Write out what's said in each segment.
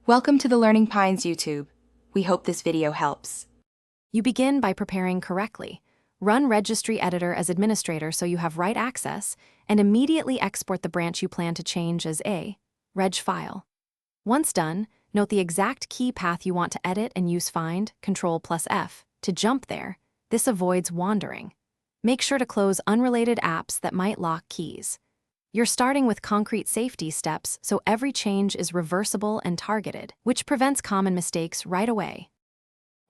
Welcome to the Learning Pines YouTube. We hope this video helps. You begin by preparing correctly. Run Registry Editor as administrator so you have write access, and immediately export the branch you plan to change as a reg file. Once done, note the exact key path you want to edit and use Find, Ctrl+F, to jump there. This avoids wandering. Make sure to close unrelated apps that might lock keys. You're starting with concrete safety steps, so every change is reversible and targeted, which prevents common mistakes right away.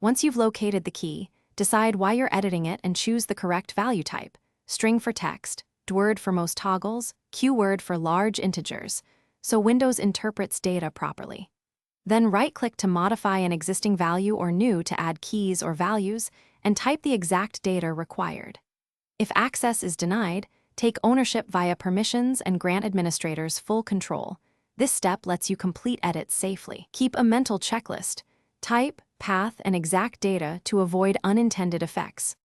Once you've located the key, decide why you're editing it and choose the correct value type: string for text, dword for most toggles, qword for large integers, so Windows interprets data properly. Then right-click to modify an existing value or new to add keys or values, and type the exact data required. If access is denied, take ownership via permissions and grant administrators full control. This step lets you complete edits safely. Keep a mental checklist: type, path, and exact data to avoid unintended effects.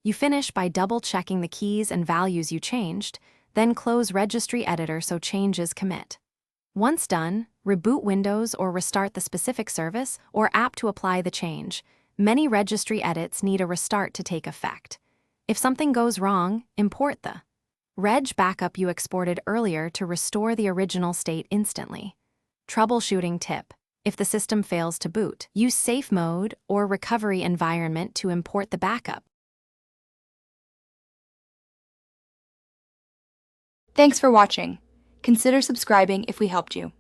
You finish by double-checking the keys and values you changed, then close Registry Editor so changes commit. Once done, reboot Windows or restart the specific service or app to apply the change. Many registry edits need a restart to take effect. If something goes wrong, import the reg backup you exported earlier to restore the original state instantly. Troubleshooting tip: if the system fails to boot, use safe mode or recovery environment to import the backup. Thanks for watching. Consider subscribing if we helped you.